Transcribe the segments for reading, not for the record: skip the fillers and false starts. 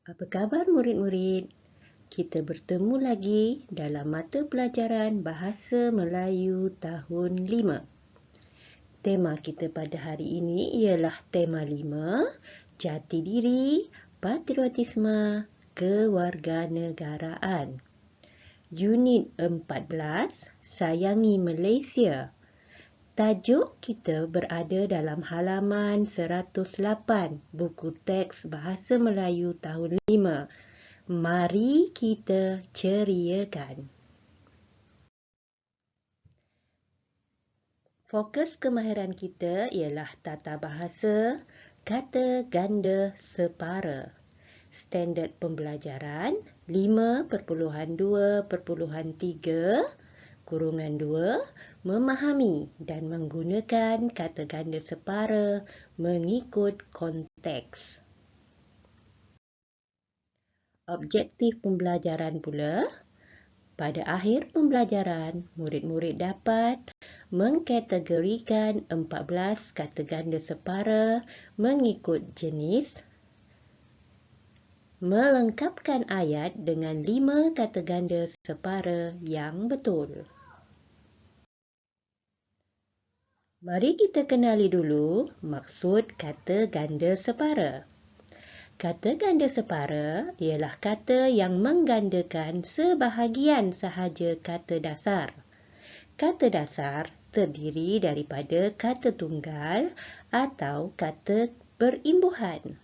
Apa khabar murid-murid? Kita bertemu lagi dalam mata pelajaran Bahasa Melayu tahun 5. Tema kita pada hari ini ialah tema 5, Jati Diri, Patriotisme, Kewarganegaraan. Unit 14, Sayangi Malaysia. Tajuk kita berada dalam halaman 108 buku teks Bahasa Melayu tahun 5. Mari kita ceriakan. Fokus kemahiran kita ialah tata bahasa, kata ganda separa. Standard pembelajaran 5.2.3 memahami dan menggunakan kata ganda separa mengikut konteks. Objektif pembelajaran pula, pada akhir pembelajaran, murid-murid dapat mengkategorikan 14 kata ganda separa mengikut jenis, melengkapkan ayat dengan 5 kata ganda separa yang betul. Mari kita kenali dulu maksud kata ganda separa. Kata ganda separa ialah kata yang menggandakan sebahagian sahaja kata dasar. Kata dasar terdiri daripada kata tunggal atau kata berimbuhan.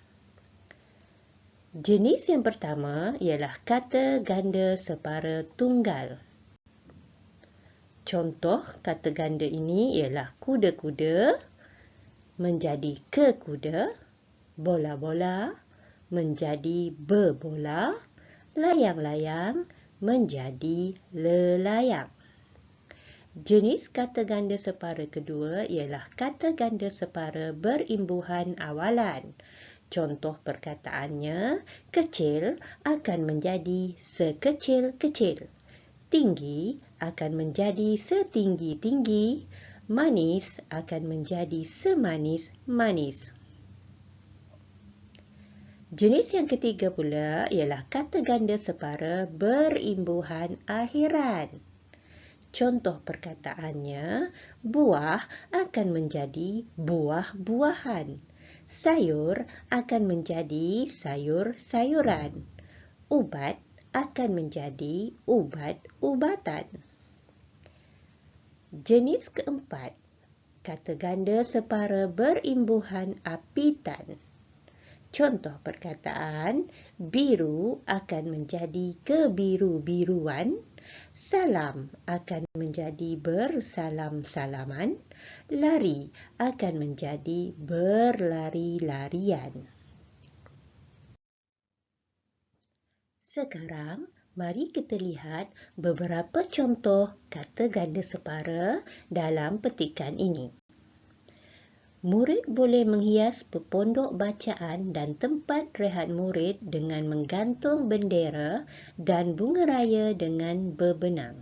Jenis yang pertama ialah kata ganda separa tunggal. Contoh kata ganda ini ialah kuda-kuda menjadi kekuda, bola-bola menjadi berbola, layang-layang menjadi lelayang. Jenis kata ganda separa kedua ialah kata ganda separa berimbuhan awalan. Contoh perkataannya, kecil akan menjadi sekecil-kecil. Tinggi akan menjadi setinggi-tinggi. Manis akan menjadi semanis-manis. Jenis yang ketiga pula ialah kata ganda separa berimbuhan akhiran. Contoh perkataannya, buah akan menjadi buah-buahan. Sayur akan menjadi sayur-sayuran. Ubat akan menjadi ubat-ubatan. Jenis keempat, kata ganda separa berimbuhan apitan. Contoh perkataan, biru akan menjadi kebiru-biruan, salam akan menjadi bersalam-salaman, lari akan menjadi berlari-larian. Sekarang, mari kita lihat beberapa contoh kata ganda separa dalam petikan ini. Murid boleh menghias pepondok bacaan dan tempat rehat murid dengan menggantung bendera dan bunga raya dengan berbenang.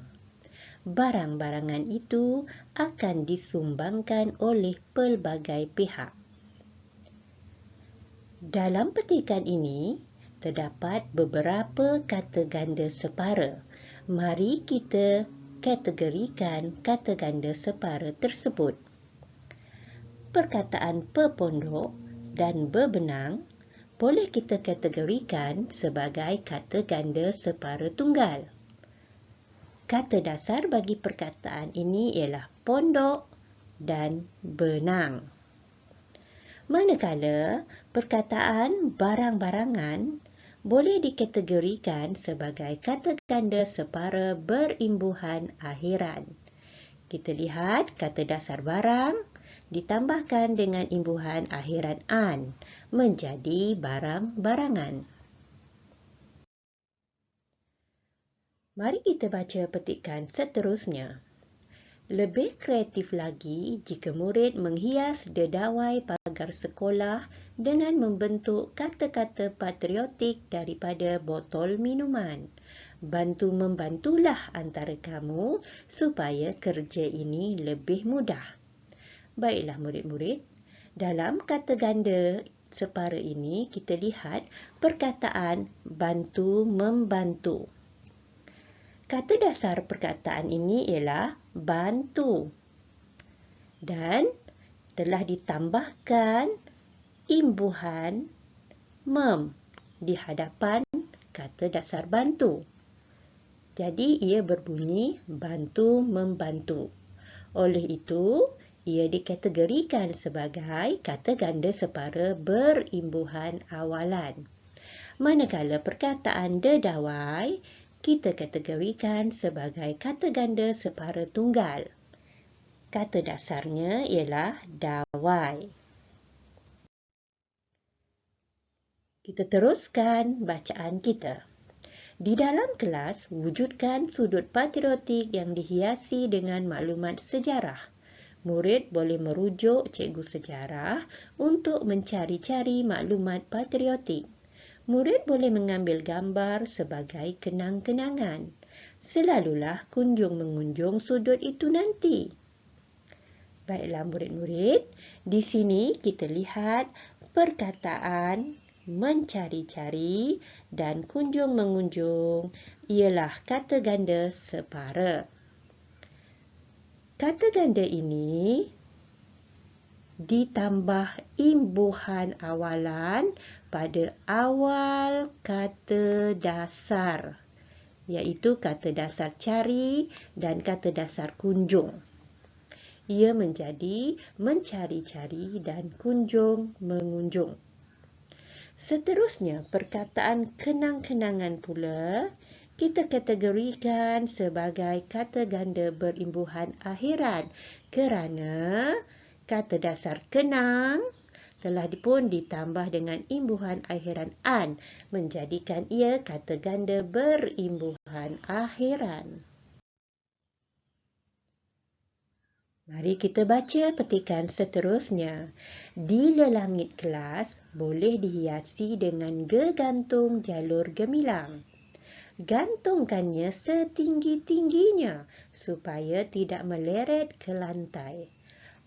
Barang-barangan itu akan disumbangkan oleh pelbagai pihak. Dalam petikan ini, terdapat beberapa kata ganda separa. Mari kita kategorikan kata ganda separa tersebut. Perkataan pepondok dan berbenang boleh kita kategorikan sebagai kata ganda separa tunggal. Kata dasar bagi perkataan ini ialah pondok dan benang. Manakala perkataan barang-barangan boleh dikategorikan sebagai kata ganda separa berimbuhan akhiran. Kita lihat kata dasar barang ditambahkan dengan imbuhan akhiran an menjadi barang-barangan. Mari kita baca petikan seterusnya. Lebih kreatif lagi jika murid menghias dedauai pagar sekolah dengan membentuk kata-kata patriotik daripada botol minuman. Bantu-membantulah antara kamu supaya kerja ini lebih mudah. Baiklah murid-murid, dalam kata ganda separa ini, kita lihat perkataan bantu-membantu. Kata dasar perkataan ini ialah bantu dan telah ditambahkan imbuhan mem di hadapan kata dasar bantu. Jadi ia berbunyi bantu-membantu. Oleh itu, ia dikategorikan sebagai kata ganda separa berimbuhan awalan. Manakala perkataan dedawai, kita kategorikan sebagai kata ganda separa tunggal. Kata dasarnya ialah dawai. Kita teruskan bacaan kita. Di dalam kelas, wujudkan sudut patriotik yang dihiasi dengan maklumat sejarah. Murid boleh merujuk cikgu sejarah untuk mencari-cari maklumat patriotik. Murid boleh mengambil gambar sebagai kenang-kenangan. Selalulah kunjung-mengunjung sudut itu nanti. Baiklah murid-murid, di sini kita lihat perkataan mencari-cari dan kunjung-mengunjung ialah kata ganda separa. Kata ganda ini ditambah imbuhan awalan pada awal kata dasar, iaitu kata dasar cari dan kata dasar kunjung. Ia menjadi mencari-cari dan kunjung-mengunjung. Seterusnya, perkataan kenang-kenangan pula kita kategorikan sebagai kata ganda berimbuhan akhiran kerana kata dasar kenang telah pun ditambah dengan imbuhan akhiran an, menjadikan ia kata ganda berimbuhan akhiran. Mari kita baca petikan seterusnya. Di lelangit kelas boleh dihiasi dengan gegantung jalur gemilang. Gantungkannya setinggi-tingginya supaya tidak meleret ke lantai.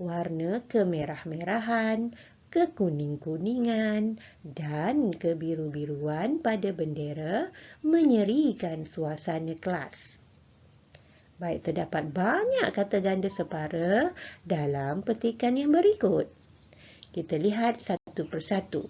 Warna kemerah-merahan, kekuning-kuningan dan kebiru-biruan pada bendera menyerikan suasana kelas. Baik, terdapat banyak kata ganda separa dalam petikan yang berikut. Kita lihat satu persatu.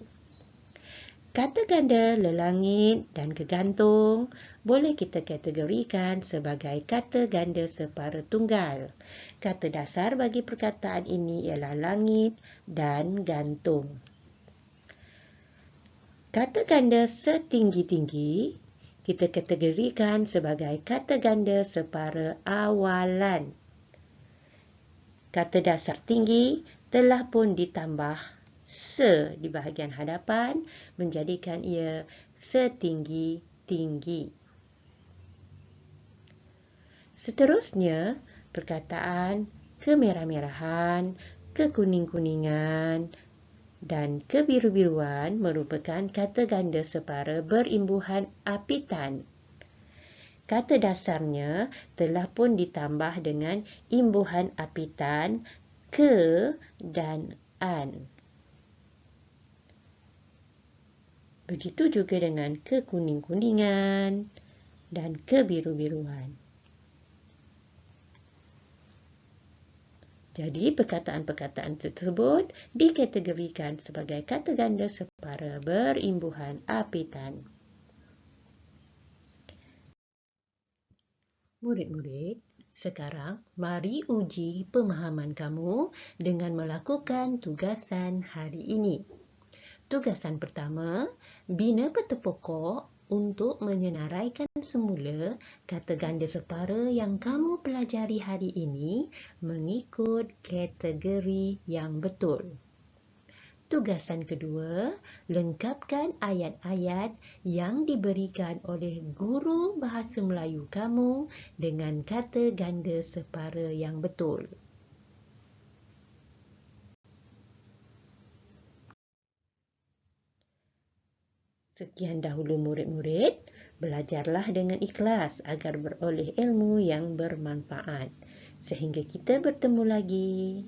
Kata ganda lelangit dan gegantung boleh kita kategorikan sebagai kata ganda separa tunggal. Kata dasar bagi perkataan ini ialah langit dan gantung. Kata ganda setinggi-tinggi kita kategorikan sebagai kata ganda separa awalan. Kata dasar tinggi telah pun ditambah se di bahagian hadapan menjadikan ia setinggi-tinggi. Seterusnya, perkataan kemerah-merahan, kekuning-kuningan dan kebiru-biruan merupakan kata ganda separa berimbuhan apitan. Kata dasarnya telah pun ditambah dengan imbuhan apitan ke dan an. Begitu juga dengan kekuning-kuningan dan kebiru-biruan. Jadi, perkataan-perkataan tersebut dikategorikan sebagai kata ganda separa berimbuhan apitan. Murid-murid, sekarang mari uji pemahaman kamu dengan melakukan tugasan hari ini. Tugasan pertama, bina peta pokok untuk menyenaraikan semula kata ganda separa yang kamu pelajari hari ini mengikut kategori yang betul. Tugasan kedua, lengkapkan ayat-ayat yang diberikan oleh guru bahasa Melayu kamu dengan kata ganda separa yang betul. Sekian dahulu murid-murid, belajarlah dengan ikhlas agar beroleh ilmu yang bermanfaat. Sehingga kita bertemu lagi.